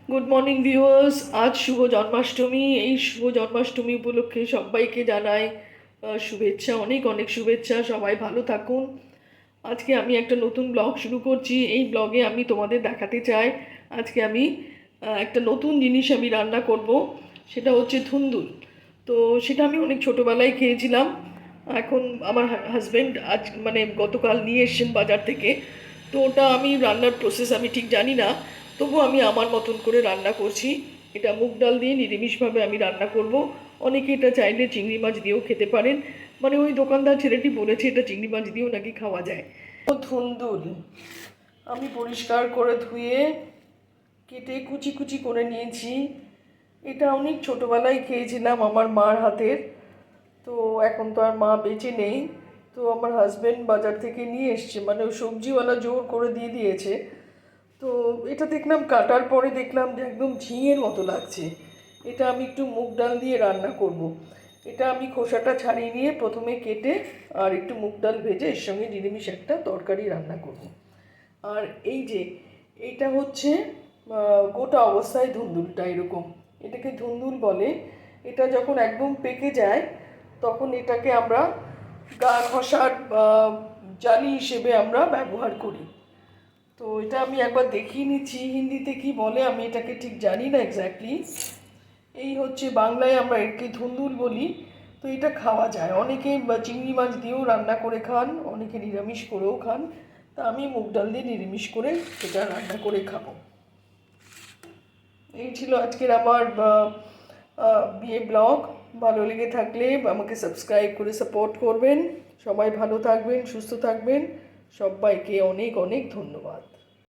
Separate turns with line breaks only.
Good morning viewers. আজ শুভ জন্মাষ্টমী। এই শুভ জন্মাষ্টমী উপলক্ষে সবাইকে জানাই শুভেচ্ছা, অনেক অনেক শুভেচ্ছা। সবাই ভালো থাকুন। আজকে আমি একটা নতুন ব্লগ শুরু করছি। এই ব্লগে আমি তোমাদের দেখাতে চাই আজকে আমি একটা নতুন জিনিস আমি রান্না করব। সেটা হচ্ছে ধুন্দুল। তো সেটা আমি অনেক ছোটোবেলায় খেয়েছিলাম। এখন আমার হাজব্যান্ড আজ মানে গতকাল নিয়ে এসছেন বাজার থেকে। তো ওটা আমি রান্নার প্রসেস আমি ঠিক জানি না, তবু আমি আমার মতন করে রান্না করছি। এটা মুগ ডাল দিয়ে নিরামিষভাবে আমি রান্না করব। অনেকে এটা চাইলে চিংড়ি মাছ দিয়েও খেতে পারেন। মানে ওই দোকানদার ছেলেটি বলেছে এটা চিংড়ি মাছ দিয়েও নাকি খাওয়া যায়। ও ধুন্দুল আমি পরিষ্কার করে ধুয়ে কেটে কুচি কুচি করে নিয়েছি। এটা অনেক ছোটোবেলায় খেয়েছিলাম আমার মার হাতের। তো এখন তো আর মা বেঁচে নেই। তো আমার হাজব্যান্ড বাজার থেকে নিয়ে এসছে, মানে ওই সবজিওয়ালা জোর করে দিয়ে দিয়েছে। তো এটা দেখলাম, কাটার পরে দেখলাম যে একদম ঝিঙের মতো লাগছে। এটা আমি একটু মুগ ডাল দিয়ে রান্না করব। এটা আমি খোসাটা ছাড়িয়ে নিয়ে প্রথমে কেটে আর একটু মুগ ডাল ভেজে এর সঙ্গে নিরামিষ একটা তরকারি রান্না করব। আর এই যে এইটা হচ্ছে গোটা অবস্থায় ধুন্দুলটা এরকম, এটাকে ধুন্দুল বলে। এটা যখন একদম পেকে যায় তখন এটাকে আমরা গা ঘষার জালি হিসেবে আমরা ব্যবহার করি। তো এটা আমি একবার দেখিয়ে নিচ্ছি হিন্দিতে কি বলে, আমি এটাকে ঠিক জানি না এক্স্যাক্টলি। এই হচ্ছে বাংলায় আমরা একে ধুন্দুল বলি। তো এটা খাওয়া যায়, অনেকে চিংড়ি মাছ দিয়েও রান্না করে খান, অনেকে নিরামিষ করেও খান। তা আমি মুগ ডাল দিয়ে নিরামিষ করে এটা রান্না করে খাবো। এই ছিল আজকের আমার বিয়ে ব্লগ। ভালো লেগে থাকলে আমাকে সাবস্ক্রাইব করে সাপোর্ট করবেন। সবাই ভালো থাকবেন, সুস্থ থাকবেন। সবাইকে অনেক অনেক ধন্যবাদ।